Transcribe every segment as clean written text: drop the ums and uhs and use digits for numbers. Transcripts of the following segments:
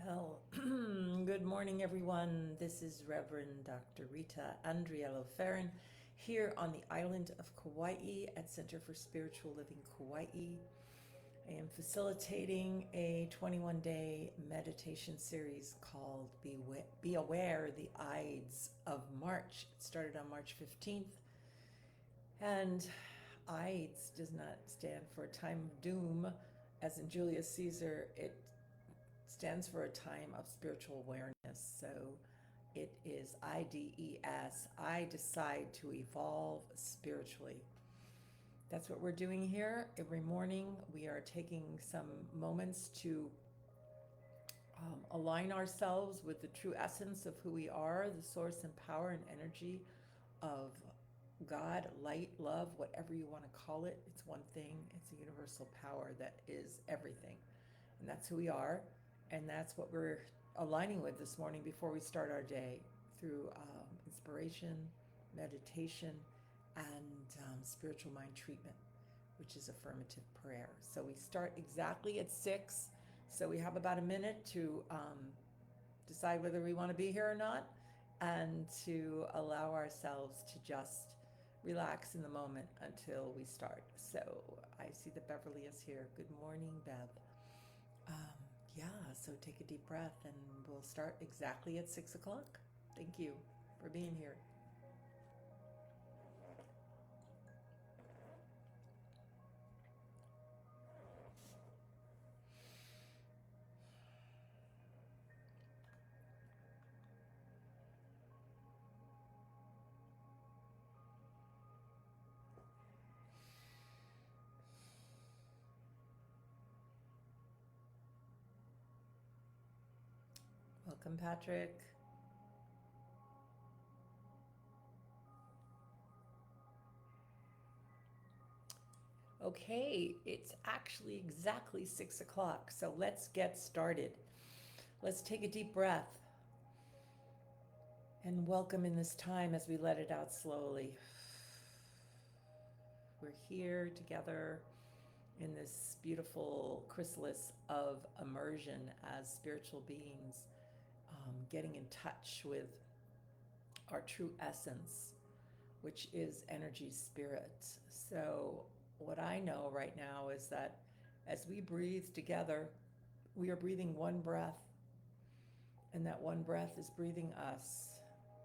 Well, good morning, everyone. This is Reverend Dr. Rita Andriello Ferrin here on the island of Kaua'i at Center for Spiritual Living Kaua'i. I am facilitating a 21-day meditation series called Be Aware, the IDES of Marrch. It started on March 15th. And IDES does not stand for time of doom, as in Julius Caesar. It stands for a time of spiritual awareness. So it is IDES. I decide to evolve spiritually. That's what we're doing here. Every morning, we are taking some moments to align ourselves with the true essence of who we are, the source and power and energy of God, light, love, whatever you want to call it. It's one thing. It's a universal power that is everything. And that's who we are. And that's what we're aligning with this morning before we start our day through inspiration, meditation, and spiritual mind treatment, which is affirmative prayer. So we start exactly at 6. So we have about a minute to decide whether we want to be here or not, and to allow ourselves to just relax in the moment until we start. So I see that Beverly is here. Good morning, Bev. So take a deep breath and we'll start exactly at 6 o'clock. Thank you for being here. Welcome, Patrick. Okay, it's actually exactly 6 o'clock, so let's get started. Let's take a deep breath and welcome in this time as we let it out slowly. We're here together in this beautiful chrysalis of immersion as spiritual beings, getting in touch with our true essence, which is energy spirit. So what I know right now is that as we breathe together, we are breathing one breath, and that one breath is breathing us.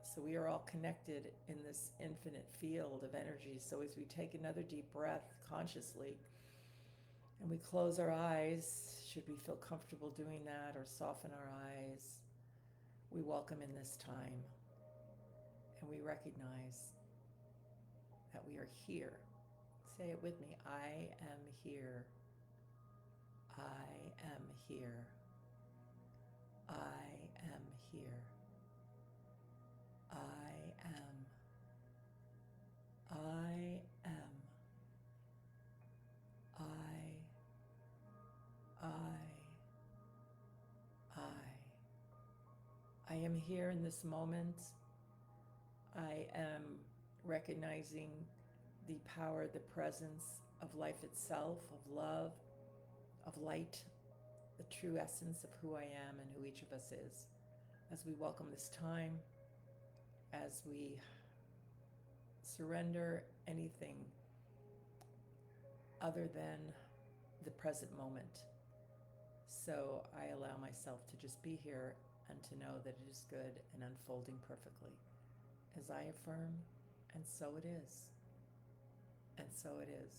So we are all connected in this infinite field of energy. So as we take another deep breath consciously and we close our eyes, should we feel comfortable doing that, or soften our eyes, we welcome in this time and we recognize that we are here. Say it with me. I am here. I am here. I am here. I am. I am. I. I. I. I am here in this moment. I am recognizing the power, the presence of life itself, of love, of light, the true essence of who I am and who each of us is. As we welcome this time, as we surrender anything other than the present moment. So I allow myself to just be here and to know that it is good and unfolding perfectly. As I affirm, and so it is. And so it is.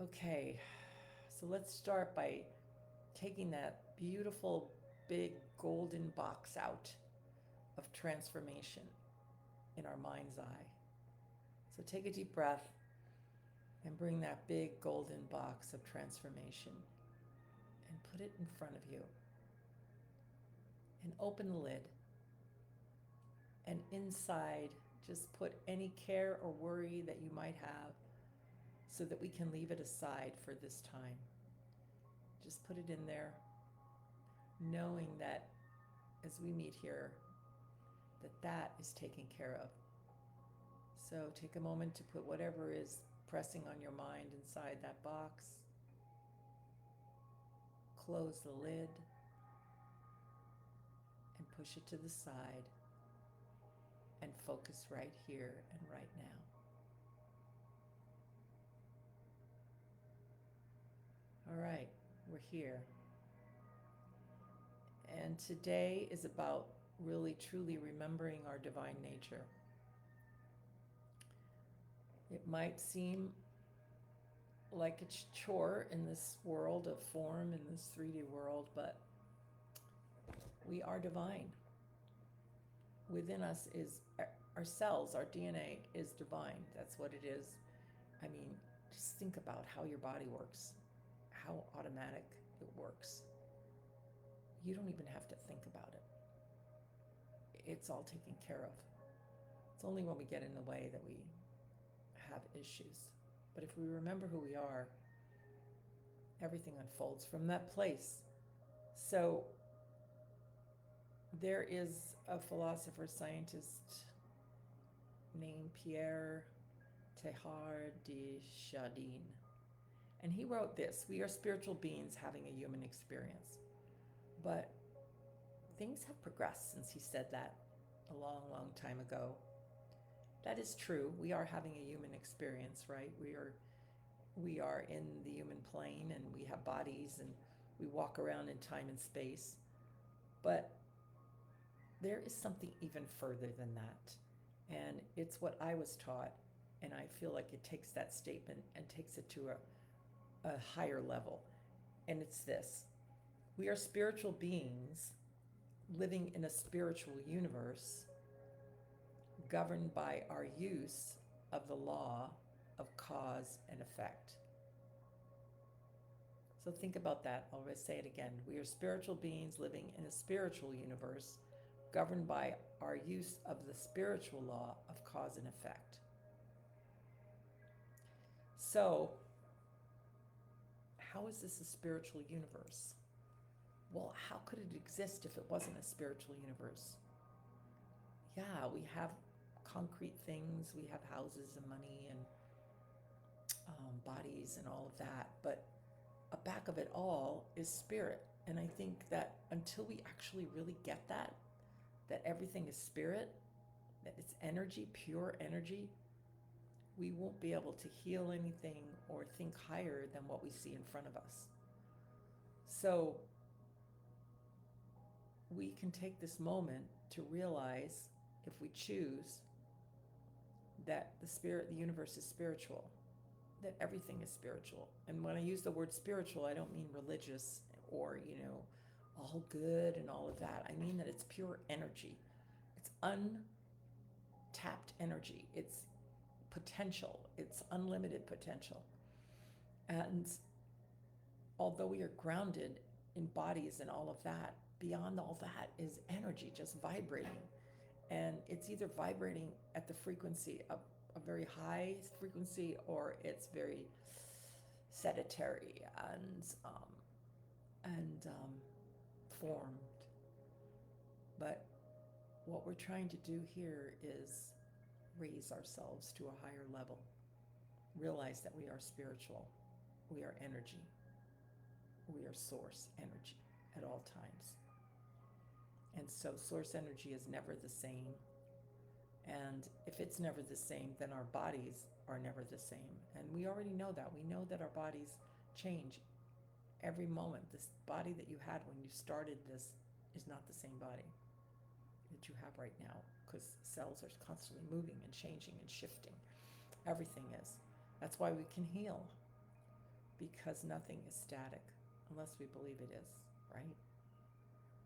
Okay, so let's start by taking that beautiful big golden box out of transformation in our mind's eye. So take a deep breath and bring that big golden box of transformation and put it in front of you. And open the lid. And inside, just put any care or worry that you might have so that we can leave it aside for this time. Just put it in there, knowing that as we meet here, that is taken care of. So take a moment to put whatever is pressing on your mind inside that box. close the lid and push it to the side and focus right here and right now. All right, we're here. And today is about really truly remembering our divine nature. It might seem like it's a chore in this world of form, in this 3D world, but we are divine. Within us is our cells, our DNA is divine. That's what it is. I mean, just think about how your body works, how automatic it works. You don't even have to think about it. It's all taken care of. It's only when we get in the way that we have issues. But if we remember who we are, everything unfolds from that place. So there is a philosopher scientist named Pierre Teilhard de Chardin, and he wrote this: we are spiritual beings having a human experience. But things have progressed since he said that a long, long time ago. That is true. We are having a human experience, right? We are in the human plane, and we have bodies, and we walk around in time and space. But there is something even further than that. And it's what I was taught, and I feel like it takes that statement and takes it to a higher level. And it's this: we are spiritual beings living in a spiritual universe governed by our use of the law of cause and effect. So think about that. I'll say it again. We are spiritual beings living in a spiritual universe governed by our use of the spiritual law of cause and effect. So, how is this a spiritual universe? Well, how could it exist if it wasn't a spiritual universe? Yeah, we have concrete things, we have houses and money and bodies and all of that, but back of it all is spirit. And I think that until we actually really get that everything is spirit, that it's energy, pure energy, we won't be able to heal anything or think higher than what we see in front of us. So we can take this moment to realize, if we choose, that the spirit, the universe is spiritual, that everything is spiritual. And when I use the word spiritual, I don't mean religious or, all good and all of that. I mean that it's pure energy. It's untapped energy. It's potential. It's unlimited potential. And although we are grounded in bodies and all of that, beyond all that is energy just vibrating. And it's either vibrating at the frequency of a very high frequency, or it's very sedentary and formed. But what we're trying to do here is raise ourselves to a higher level. Realize that we are spiritual. We are energy. We are source energy at all times. And so source energy is never the same. And if it's never the same, then our bodies are never the same. And we already know that. We know that our bodies change every moment. This body that you had when you started this is not the same body that you have right now, because cells are constantly moving and changing and shifting. Everything is. That's why we can heal, because nothing is static unless we believe it is, right?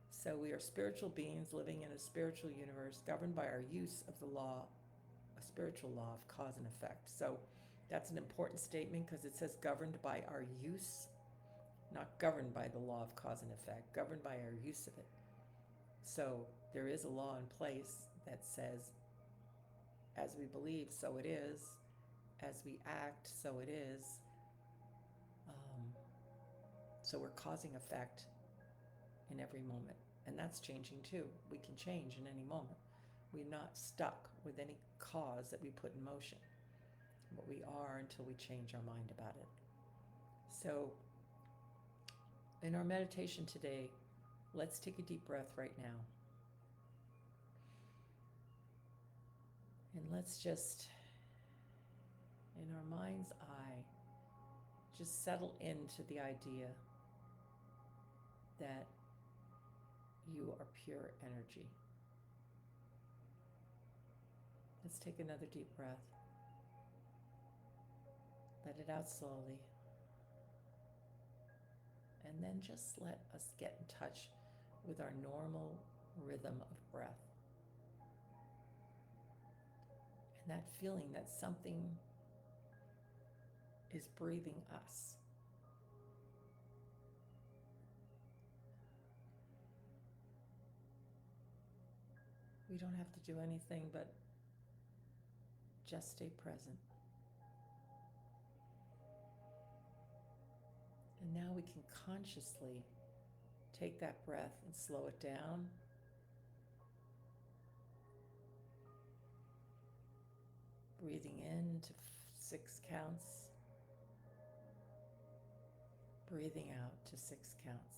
So we are spiritual beings living in a spiritual universe governed by our use of the law, a spiritual law of cause and effect. So that's an important statement, because it says governed by our use, not governed by the law of cause and effect, governed by our use of it. So there is a law in place that says, as we believe, so it is. As we act, so it is. So we're causing effect in every moment. And that's changing too. We can change in any moment. We're not stuck with any cause that we put in motion. But we are until we change our mind about it. So in our meditation today, let's take a deep breath right now. And let's just, in our mind's eye, just settle into the idea that you are pure energy. Let's take another deep breath. Let it out slowly. And then just let us get in touch with our normal rhythm of breath. And that feeling that something is breathing us. We don't have to do anything but just stay present. And now we can consciously take that breath and slow it down. Breathing in to 6 counts. Breathing out to 6 counts.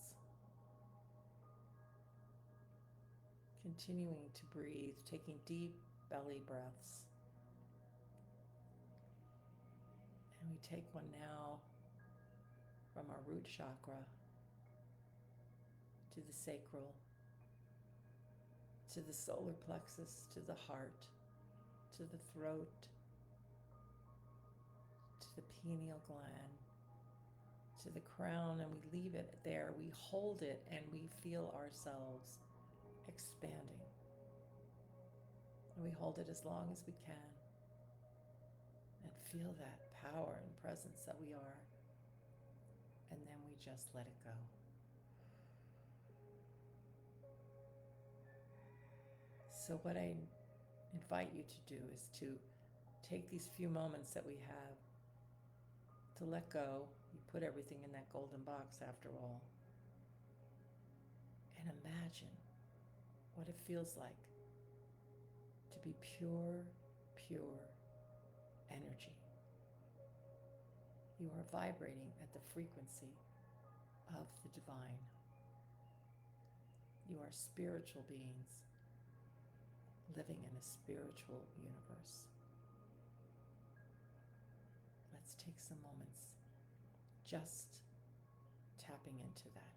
Continuing to breathe, taking deep belly breaths. And we take one now from our root chakra to the sacral, to the solar plexus, to the heart, to the throat, to the pineal gland, to the crown, and we leave it there. We hold it and we feel ourselves expanding. And we hold it as long as we can and feel that power and presence that we are. And then we just let it go. So what I invite you to do is to take these few moments that we have to let go. You put everything in that golden box after all. And imagine what it feels like to be pure, pure energy. You are vibrating at the frequency of the divine. You are spiritual beings living in a spiritual universe. Let's take some moments just tapping into that.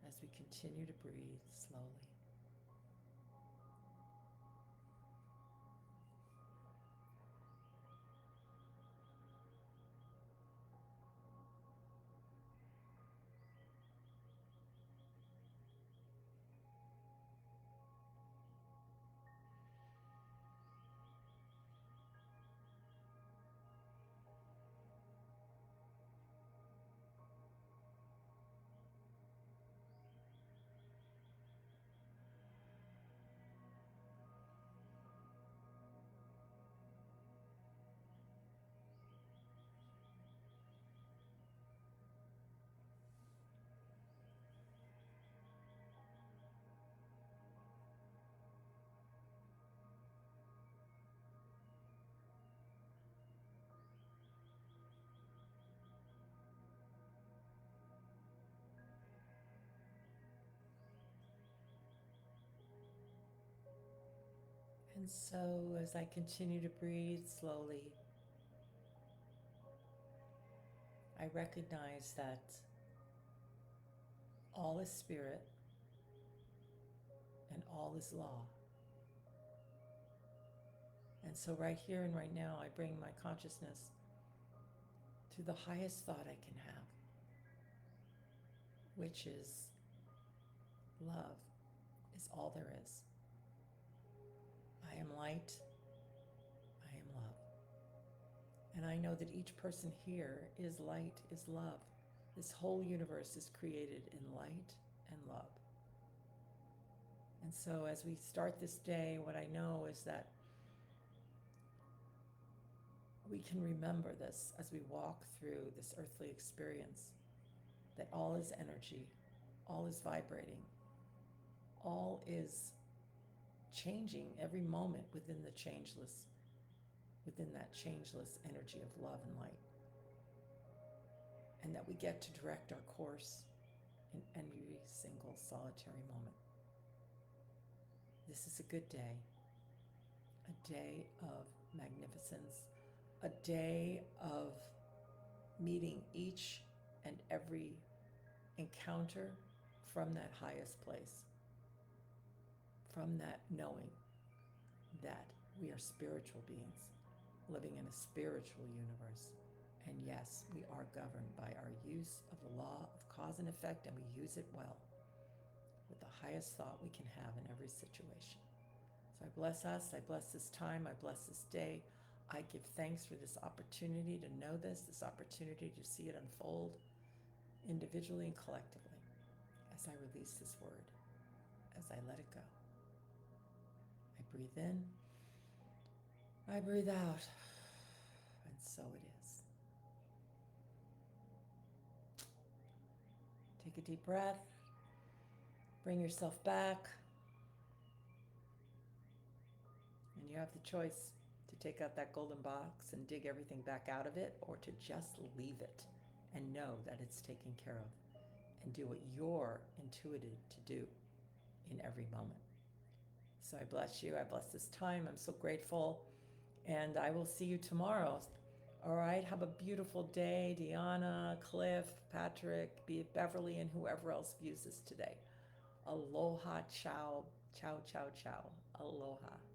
As we continue to breathe slowly. And so as I continue to breathe slowly, I recognize that all is spirit and all is law. And so right here and right now, I bring my consciousness to the highest thought I can have, which is love is all there is. I am light, I am love. And I know that each person here is light, is love. This whole universe is created in light and love. And so as we start this day, what I know is that we can remember this as we walk through this earthly experience, that all is energy, all is vibrating, all is changing every moment within that changeless energy of love and light. and that we get to direct our course in every single solitary moment. This is a good day, a day of magnificence, a day of meeting each and every encounter from that highest place, from that knowing that we are spiritual beings living in a spiritual universe. And yes, we are governed by our use of the law of cause and effect, and we use it well with the highest thought we can have in every situation. So I bless us, I bless this time, I bless this day. I give thanks for this opportunity to know this opportunity to see it unfold individually and collectively as I release this word, as I let it go. I breathe in, I breathe out, and so it is. Take a deep breath, bring yourself back, and you have the choice to take out that golden box and dig everything back out of it, or to just leave it and know that it's taken care of, and do what you're intuited to do in every moment. So I bless you. I bless this time. I'm so grateful. And I will see you tomorrow. All right. Have a beautiful day, Deanna, Cliff, Patrick, Beverly, and whoever else views this today. Aloha, ciao, ciao, ciao, ciao. Aloha.